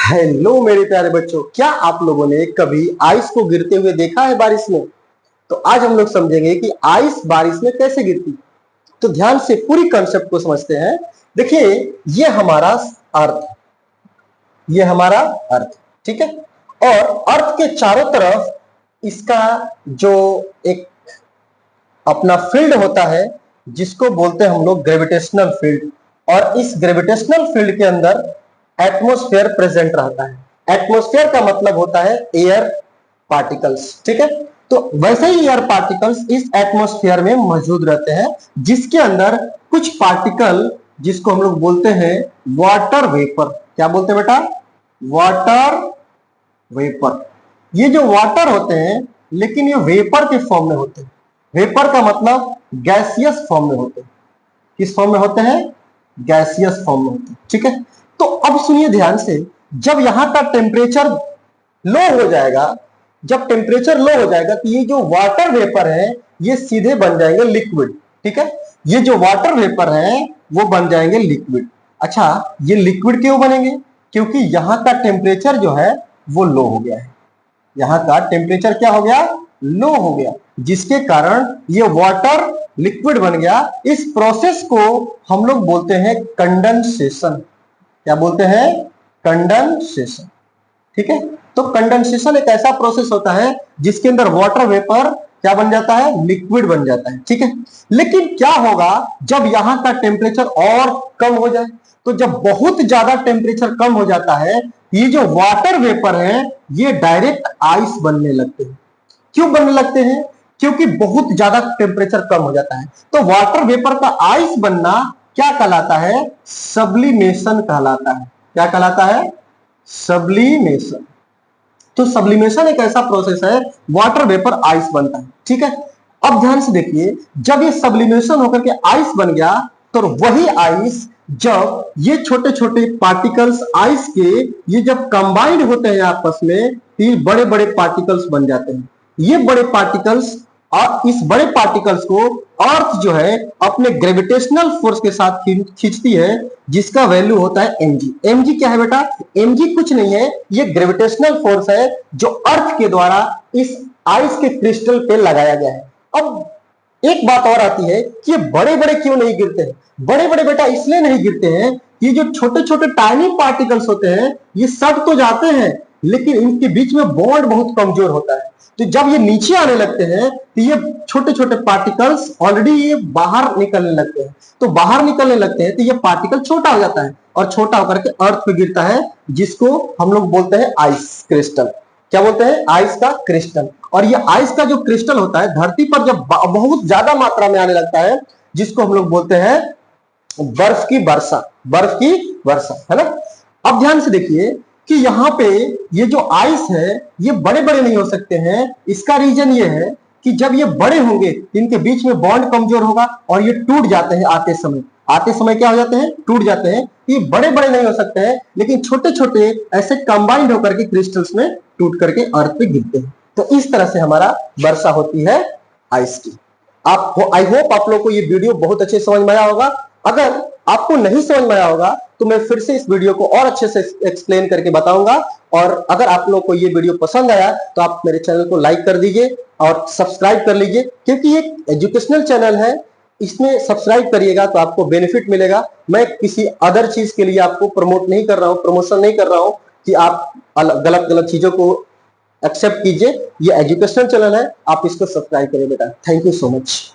Hello मेरे प्यारे बच्चों, क्या आप लोगों ने कभी आइस को गिरते हुए देखा है बारिश में? तो आज हम लोग समझेंगे कि आइस बारिश में कैसे गिरती। तो ध्यान से पूरी कॉन्सेप्ट को समझते हैं। देखिए, ये हमारा अर्थ, ये हमारा अर्थ, ठीक है। और अर्थ के चारों तरफ इसका जो एक अपना फील्ड होता है, जिसको बोलते हैं हम लोग ग्रेविटेशनल फील्ड। और इस ग्रेविटेशनल फील्ड के अंदर एटमॉस्फेयर प्रेजेंट रहता है। एटमॉस्फेयर का मतलब होता है एयर पार्टिकल्स, ठीक है। तो वैसे ही एयर पार्टिकल्स इस एटमॉस्फेयर में मौजूद रहते हैं, जिसके अंदर कुछ पार्टिकल, जिसको हम लोग बोलते हैं वाटर वेपर। क्या बोलते हैं बेटा? Water vapour. ये जो वाटर होते हैं, लेकिन ये वेपर के फॉर्म में होते हैं। वेपर का मतलब गैसियस फॉर्म में होते हैं। किस फॉर्म में होते हैं? गैसियस फॉर्म में होते हैं, ठीक है। तो अब सुनिए ध्यान से, जब यहां का टेम्परेचर लो हो जाएगा, जब टेम्परेचर लो हो जाएगा तो ये जो वाटर वेपर है ये सीधे बन जाएंगे लिक्विड, ठीक है। ये जो वाटर वेपर है वो बन जाएंगे लिक्विड। अच्छा, ये लिक्विड क्यों बनेंगे? क्योंकि यहां का टेम्परेचर जो है वो लो हो गया है। यहां का टेम्परेचर क्या हो गया? लो हो गया, जिसके कारण ये वाटर लिक्विड बन गया। इस प्रोसेस को हम लोग बोलते हैं कंडेंसेशन। क्या बोलते हैं? कंडेंसेशन, ठीक है। तो कंडेंसेशन एक ऐसा प्रोसेस होता है जिसके अंदर वाटर वेपर क्या बन जाता है? लिक्विड बन जाता है, ठीक है। लेकिन क्या होगा जब यहां का टेम्परेचर और कम हो जाए? तो जब बहुत ज्यादा टेम्परेचर कम हो जाता है, ये जो वाटर वेपर है ये डायरेक्ट आइस बनने लगते हैं। क्यों बनने लगते हैं? क्योंकि बहुत ज्यादा टेम्परेचर कम हो जाता है। तो वाटर वेपर का आइस बनना क्या कहलाता है? सब्लिमेशन कहलाता है। क्या कहलाता है? सब्लिमेशन। तो सब्लिमेशन एक ऐसा प्रोसेस है, वाटर वेपर आइस बनता है, ठीक है। अब ध्यान से देखिए, जब ये सब्लिमेशन होकर के आइस बन गया, तो वही आइस, जब ये छोटे छोटे पार्टिकल्स आइस के ये जब कंबाइंड होते हैं आपस में, तो ये बड़े बड़े पार्टिकल्स बन जाते हैं। ये बड़े पार्टिकल्स, और इस बड़े पार्टिकल्स को अर्थ जो है अपने ग्रेविटेशनल फोर्स के साथ खींचती है, जिसका वैल्यू होता है mg। mg क्या है बेटा? mg कुछ नहीं है, ये ग्रेविटेशनल फोर्स है जो अर्थ के द्वारा इस आइस के क्रिस्टल पे लगाया गया है। अब एक बात और आती है कि ये बड़े बड़े क्यों नहीं गिरते हैं? बड़े बड़े बेटा इसलिए नहीं गिरते हैं, ये जो छोटे छोटे टाइनी पार्टिकल्स होते हैं ये सट तो जाते हैं, लेकिन इनके बीच में बॉन्ड बहुत कमजोर होता है। तो जब ये नीचे आने लगते हैं तो ये छोटे छोटे पार्टिकल्स ऑलरेडी ये बाहर निकलने लगते हैं। तो बाहर निकलने लगते हैं तो ये पार्टिकल छोटा हो जाता है, और छोटा होकर के अर्थ पे गिरता है, जिसको हम लोग बोलते हैं आइस क्रिस्टल। क्या बोलते हैं? आइस का क्रिस्टल। और ये आइस का जो क्रिस्टल होता है, धरती पर जब बहुत ज्यादा मात्रा में आने लगता है, जिसको हम लोग बोलते हैं बर्फ की वर्षा। बर्फ की वर्षा, है ना। अब ध्यान से देखिए कि यहाँ पे ये जो आइस है ये बड़े बड़े नहीं हो सकते हैं। इसका रीजन ये है कि जब ये बड़े होंगे, इनके बीच में बॉन्ड कमजोर होगा और ये टूट जाते हैं आते समय। आते समय क्या हो जाते हैं? टूट जाते हैं। ये बड़े बड़े नहीं हो सकते हैं, लेकिन छोटे छोटे ऐसे कंबाइंड होकर के क्रिस्टल्स में टूट करके अर्थ पे गिरते हैं। तो इस तरह से हमारा वर्षा होती है आइस की। आई होप आप लोग को ये वीडियो बहुत अच्छे समझ में आया होगा। अगर आपको नहीं समझ में आया होगा तो मैं फिर से इस वीडियो को और अच्छे से एक्सप्लेन करके बताऊंगा। और अगर आप लोग को ये वीडियो पसंद आया तो आप मेरे चैनल को लाइक कर दीजिए और सब्सक्राइब कर लीजिए, क्योंकि ये एजुकेशनल चैनल है। इसमें सब्सक्राइब करिएगा तो आपको बेनिफिट मिलेगा। मैं किसी अदर चीज के लिए आपको प्रमोट नहीं कर रहा हूं, प्रमोशन नहीं कर रहा हूं कि आप गलत गलत चीजों को एक्सेप्ट कीजिए। ये एजुकेशनल चैनल है, आप इसको सब्सक्राइब करिए बेटा। Thank you so much.